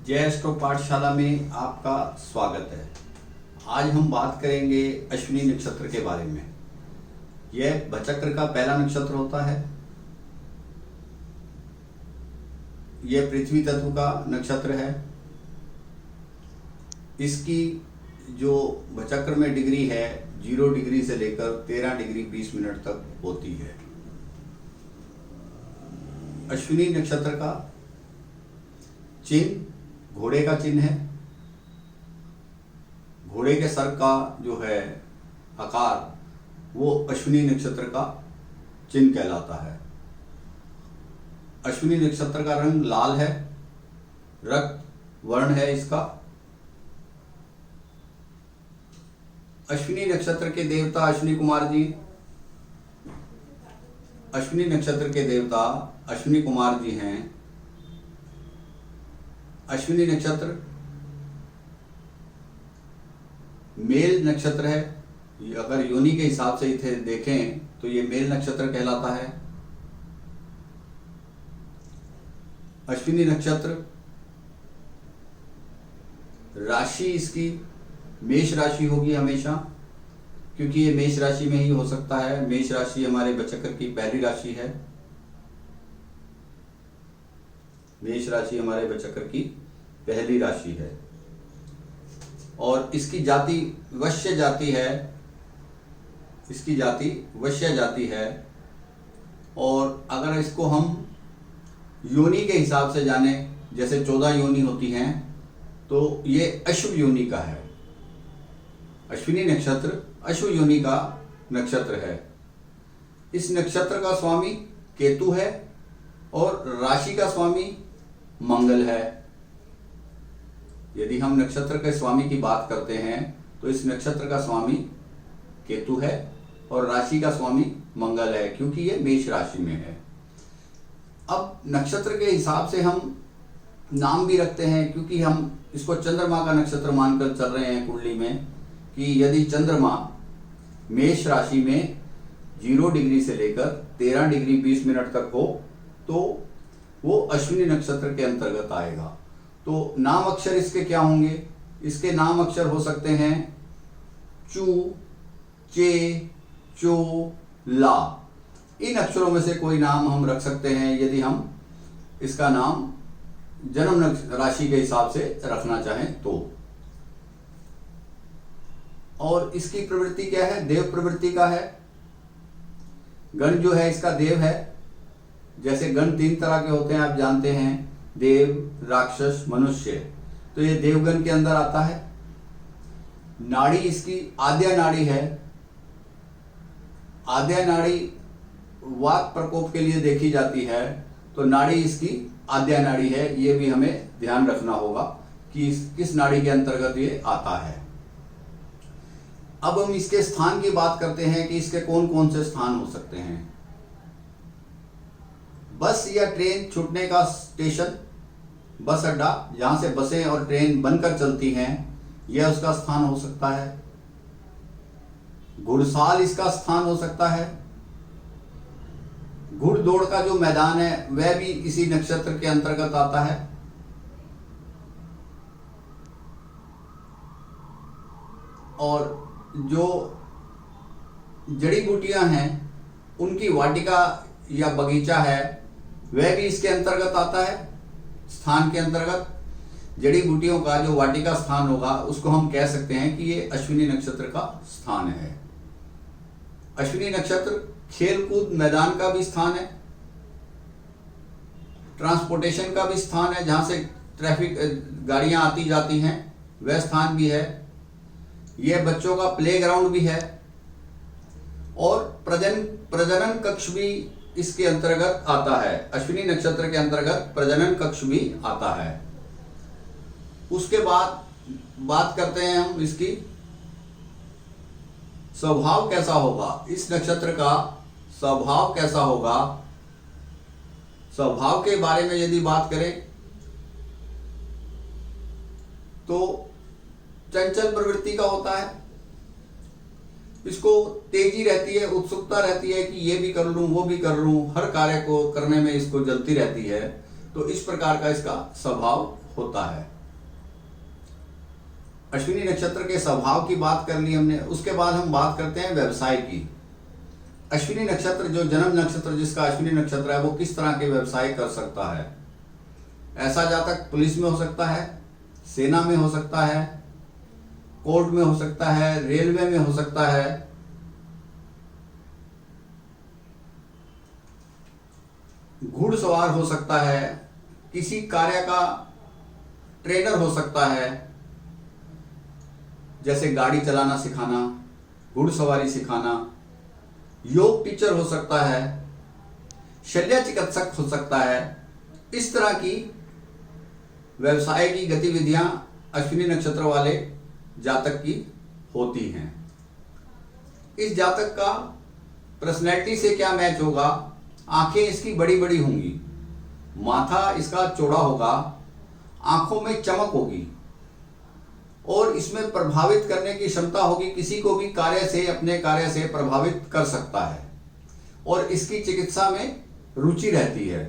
जय एस्ट्रो पाठशाला में आपका स्वागत है। आज हम बात करेंगे अश्विनी नक्षत्र के बारे में। यह भचक्र का पहला नक्षत्र होता है। यह पृथ्वी तत्व का नक्षत्र है। इसकी जो भचक्र में डिग्री है 0 डिग्री से लेकर 13 डिग्री 20 मिनट तक होती है। अश्विनी नक्षत्र का चिन्ह घोड़े का चिन्ह है। घोड़े के सर का जो है आकार वो अश्विनी नक्षत्र का चिन्ह कहलाता है। अश्विनी नक्षत्र का रंग लाल है, रक्त वर्ण है इसका। अश्विनी नक्षत्र के देवता अश्विनी कुमार जी, अश्विनी नक्षत्र के देवता अश्विनी कुमार जी हैं। अश्विनी नक्षत्र मेल नक्षत्र है। अगर योनि के हिसाब से इसे देखें तो ये मेल नक्षत्र कहलाता है। अश्विनी नक्षत्र राशि इसकी मेष राशि होगी हमेशा, क्योंकि ये मेष राशि में ही हो सकता है। मेष राशि हमारे भचक्र की पहली राशि है। मेष राशि हमारे भचक्र की पहली राशि है और इसकी जाति वश्य जाति है। इसकी जाति वश्य जाति है। और अगर इसको हम योनि के हिसाब से जाने, जैसे 14 योनि होती हैं, तो ये अश्व योनि का है। अश्विनी नक्षत्र अश्व योनि का नक्षत्र है। इस नक्षत्र का स्वामी केतु है और राशि का स्वामी मंगल है। यदि हम नक्षत्र के स्वामी की बात करते हैं तो इस नक्षत्र का स्वामी केतु है और राशि का स्वामी मंगल है, क्योंकि ये मेष राशि में है। अब नक्षत्र के हिसाब से हम नाम भी रखते हैं, क्योंकि हम इसको चंद्रमा का नक्षत्र मानकर चल रहे हैं कुंडली में, कि यदि चंद्रमा मेष राशि में 0 डिग्री से लेकर 13 डिग्री 20 मिनट तक हो तो वो अश्विनी नक्षत्र के अंतर्गत आएगा। तो नाम अक्षर इसके क्या होंगे? इसके नाम अक्षर हो सकते हैं चू, चे, चो, ला। इन अक्षरों में से कोई नाम हम रख सकते हैं यदि हम इसका नाम जन्म राशि के हिसाब से रखना चाहें तो। और इसकी प्रवृत्ति क्या है? देव प्रवृत्ति का है। गण जो है इसका देव है। जैसे गण 3 तरह के होते हैं, आप जानते हैं, देव, राक्षस, मनुष्य। तो ये देवगण के अंदर आता है। नाड़ी इसकी आद्या नाड़ी है। आद्या नाड़ी वात प्रकोप के लिए देखी जाती है, तो नाड़ी इसकी आद्या नाड़ी है। ये भी हमें ध्यान रखना होगा कि किस नाड़ी के अंतर्गत ये आता है। अब हम इसके स्थान की बात करते हैं कि इसके कौन कौन से स्थान हो सकते हैं। बस या ट्रेन छूटने का स्टेशन, बस अड्डा, जहां से बसें और ट्रेन बनकर चलती हैं, यह उसका स्थान हो सकता है। घुड़साल इसका स्थान हो सकता है। घुड़दौड़ का जो मैदान है वह भी इसी नक्षत्र के अंतर्गत आता है। और जो जड़ी बूटियां हैं उनकी वाटिका या बगीचा है वह भी इसके अंतर्गत आता है। स्थान के अंतर्गत जड़ी बूटियों का जो वाटिका स्थान होगा उसको हम कह सकते हैं कि ये अश्विनी नक्षत्र का स्थान है। अश्विनी नक्षत्र खेलकूद मैदान का भी स्थान है। ट्रांसपोर्टेशन का भी स्थान है, जहां से ट्रैफिक गाड़ियां आती जाती हैं, वह स्थान भी है। यह बच्चों का प्ले ग्राउंड भी है। और प्रजनन कक्ष भी इसके अंतर्गत आता है। अश्विनी नक्षत्र के अंतर्गत प्रजनन कक्ष भी आता है। उसके बाद बात करते हैं हम इसकी स्वभाव कैसा होगा। इस नक्षत्र का स्वभाव कैसा होगा? स्वभाव के बारे में यदि बात करें तो चंचल प्रवृत्ति का होता है। इसको तेजी रहती है, उत्सुकता रहती है कि ये भी कर लूं, वो भी कर लूं, हर कार्य को करने में इसको जलती रहती है। तो इस प्रकार का इसका स्वभाव होता है। अश्विनी नक्षत्र के स्वभाव की बात कर ली हमने। उसके बाद हम बात करते हैं व्यवसाय की। अश्विनी नक्षत्र, जो जन्म नक्षत्र जिसका अश्विनी नक्षत्र है, वो किस तरह के व्यवसाय कर सकता है। ऐसा जातक पुलिस में हो सकता है, सेना में हो सकता है, कोर्ट में हो सकता है, रेलवे में हो सकता है, घुड़सवार हो सकता है, किसी कार्य का ट्रेनर हो सकता है, जैसे गाड़ी चलाना सिखाना, घुड़सवारी सिखाना, योग टीचर हो सकता है, शल्य चिकित्सक हो सकता है। इस तरह की व्यवसाय की गतिविधियां अश्विनी नक्षत्र वाले जातक की होती हैं। इस जातक का पर्सनैलिटी से क्या मैच होगा? आंखें इसकी बड़ी बड़ी होंगी, माथा इसका चौड़ा होगा, आंखों में चमक होगी और इसमें प्रभावित करने की क्षमता होगी। किसी को भी कार्य से, अपने कार्य से प्रभावित कर सकता है और इसकी चिकित्सा में रुचि रहती है।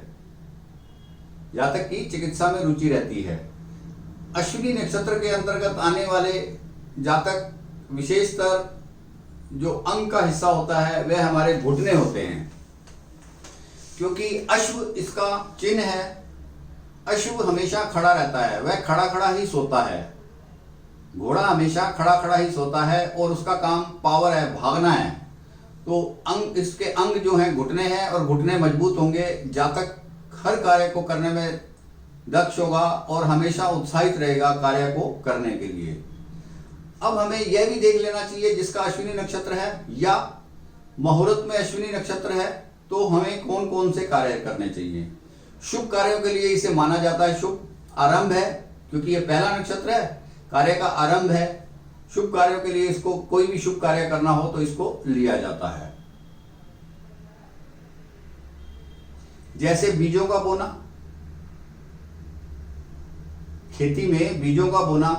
जातक की चिकित्सा में रुचि रहती है। अश्विनी नक्षत्र के अंतर्गत आने वाले जातक विशेषतर जो अंग का हिस्सा होता है वह हमारे घुटने होते हैं, क्योंकि अश्व इसका चिन्ह है। अश्व हमेशा खड़ा रहता है, वह खड़ा खड़ा ही सोता है। घोड़ा हमेशा खड़ा खड़ा ही सोता है और उसका काम पावर है, भागना है। तो अंग, इसके अंग जो हैं घुटने हैं और घुटने मजबूत होंगे, जातक हर कार्य को करने में दक्ष होगा और हमेशा उत्साहित रहेगा कार्य को करने के लिए। अब हमें यह भी देख लेना चाहिए, जिसका अश्विनी नक्षत्र है या मुहूर्त में अश्विनी नक्षत्र है तो हमें कौन कौन से कार्य करने चाहिए। शुभ कार्यों के लिए इसे माना जाता है शुभ आरंभ है, क्योंकि यह पहला नक्षत्र है, कार्य का आरंभ है। शुभ कार्यों के लिए इसको, कोई भी शुभ कार्य करना हो तो इसको लिया जाता है। जैसे बीजों का बोना, खेती में बीजों का बोना,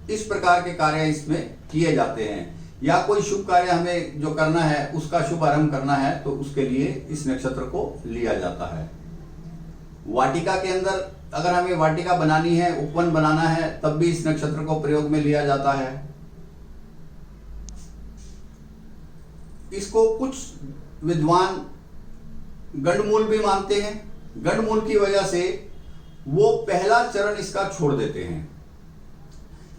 इस प्रकार के कार्य इसमें किए जाते हैं। या कोई शुभ कार्य हमें जो करना है, उसका शुभ आरंभ करना है तो उसके लिए इस नक्षत्र को लिया जाता है। वाटिका के अंदर अगर हमें वाटिका बनानी है, उपवन बनाना है, तब भी इस नक्षत्र को प्रयोग में लिया जाता है। इसको कुछ विद्वान गंडमूल भी मानते हैं। गंडमूल की वजह से वो पहला चरण इसका छोड़ देते हैं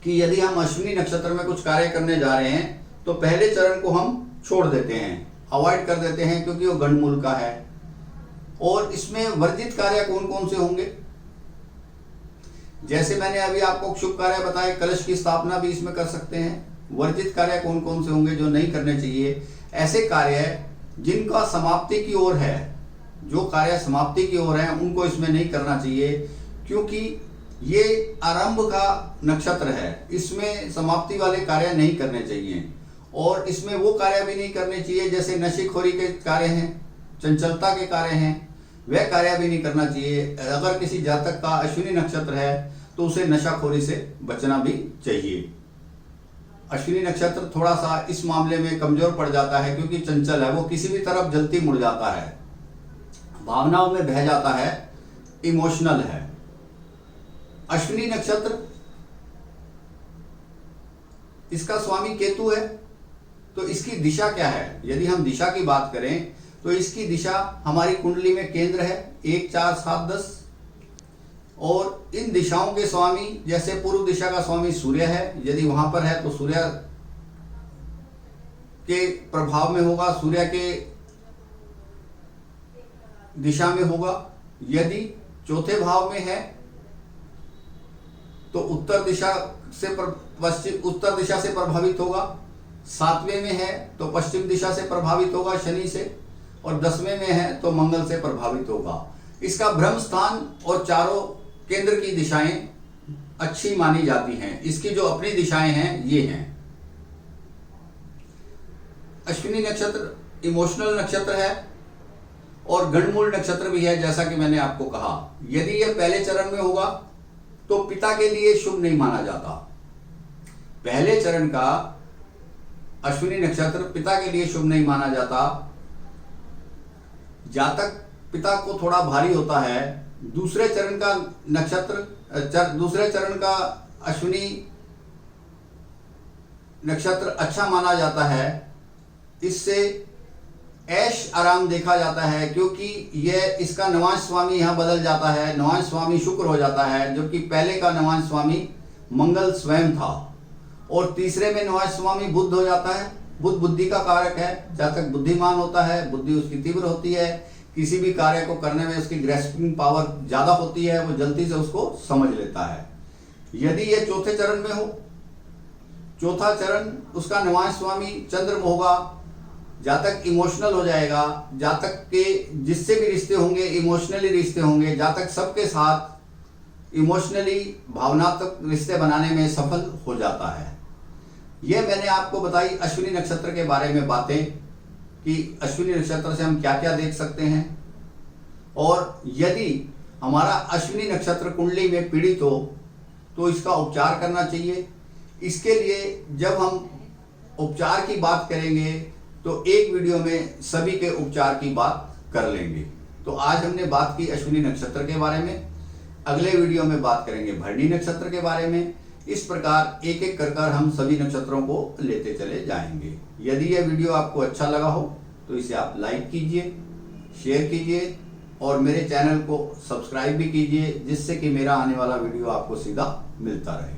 कि यदि हम अश्विनी नक्षत्र में कुछ कार्य करने जा रहे हैं तो पहले चरण को हम छोड़ देते हैं, अवॉइड कर देते हैं, क्योंकि वो गंडमूल का है। और इसमें वर्जित कार्य कौन कौन से होंगे? जैसे मैंने अभी आपको शुभ कार्य बताए, कलश की स्थापना भी इसमें कर सकते हैं। वर्जित कार्य कौन कौन से होंगे जो नहीं करने चाहिए? ऐसे कार्य जिनका समाप्ति की ओर है, जो कार्य समाप्ति की ओर है, उनको इसमें नहीं करना चाहिए, क्योंकि ये आरंभ का नक्षत्र है। इसमें समाप्ति वाले कार्य नहीं करने चाहिए और इसमें वो कार्य भी नहीं करने चाहिए जैसे नशेखोरी के कार्य हैं, चंचलता के कार्य हैं, वह कार्य भी नहीं करना चाहिए। अगर किसी जातक का अश्विनी नक्षत्र है तो उसे नशाखोरी से बचना भी चाहिए। अश्विनी नक्षत्र थोड़ा सा इस मामले में कमजोर पड़ जाता है, क्योंकि चंचल है, वो किसी भी तरफ जल्दी मुड़ जाता है, भावनाओं में बह जाता है, इमोशनल है। अश्विनी नक्षत्र, इसका स्वामी केतु है, तो इसकी दिशा क्या है? यदि हम दिशा की बात करें तो इसकी दिशा हमारी कुंडली में केंद्र है 1, 4, 7, 10। और इन दिशाओं के स्वामी, जैसे पूर्व दिशा का स्वामी सूर्य है, यदि वहां पर है तो सूर्य के प्रभाव में होगा, सूर्य के दिशा में होगा। यदि चौथे भाव में है तो उत्तर दिशा से प्रभावित होगा। 7वें में है तो पश्चिम दिशा से प्रभावित होगा शनि से, और 10वें में है तो मंगल से प्रभावित होगा। इसका ब्रह्म स्थान और चारों केंद्र की दिशाएं अच्छी मानी जाती हैं। इसकी जो अपनी दिशाएं हैं ये हैं। अश्विनी नक्षत्र इमोशनल नक्षत्र है और गंडमूल नक्षत्र भी है, जैसा कि मैंने आपको कहा। यदि यह पहले चरण में होगा तो पिता के लिए शुभ नहीं माना जाता। पहले चरण का अश्विनी नक्षत्र पिता के लिए शुभ नहीं माना जाता। जातक पिता को थोड़ा भारी होता है। दूसरे चरण का नक्षत्र, दूसरे चरण का अश्विनी नक्षत्र अच्छा माना जाता है, इससे ऐश आराम देखा जाता है, क्योंकि यह इसका नवांश स्वामी यहाँ बदल जाता है, नवांश स्वामी शुक्र हो जाता है, जबकि पहले का नवांश स्वामी मंगल स्वयं था। और तीसरे में नवांश स्वामी बुध हो जाता है। बुध बुद्धि का कारक है, जातक बुद्धिमान होता है, बुद्धि उसकी तीव्र होती है, किसी भी कार्य को करने में उसकी ग्रेस्पिंग पावर ज़्यादा होती है, वो जल्दी से उसको समझ लेता है। यदि ये चौथे चरण में हो, चौथा चरण उसका नवांश स्वामी चंद्र होगा, जातक इमोशनल हो जाएगा, जातक के जिससे भी रिश्ते होंगे इमोशनली रिश्ते होंगे, जातक सबके साथ इमोशनली भावनात्मक रिश्ते बनाने में सफल हो जाता है। यह मैंने आपको बताई अश्विनी नक्षत्र के बारे में बातें कि अश्विनी नक्षत्र से हम क्या क्या देख सकते हैं, और यदि हमारा अश्विनी नक्षत्र कुंडली में पीड़ित हो तो इसका उपचार करना चाहिए। इसके लिए जब हम उपचार की बात करेंगे तो एक वीडियो में सभी के उपचार की बात कर लेंगे। तो आज हमने बात की अश्विनी नक्षत्र के बारे में, अगले वीडियो में बात करेंगे भरणी नक्षत्र के बारे में। इस प्रकार एक एक कर हम सभी नक्षत्रों को लेते चले जाएंगे। यदि यह वीडियो आपको अच्छा लगा हो तो इसे आप लाइक कीजिए, शेयर कीजिए और मेरे चैनल को सब्सक्राइब भी कीजिए, जिससे कि मेरा आने वाला वीडियो आपको सीधा मिलता रहे।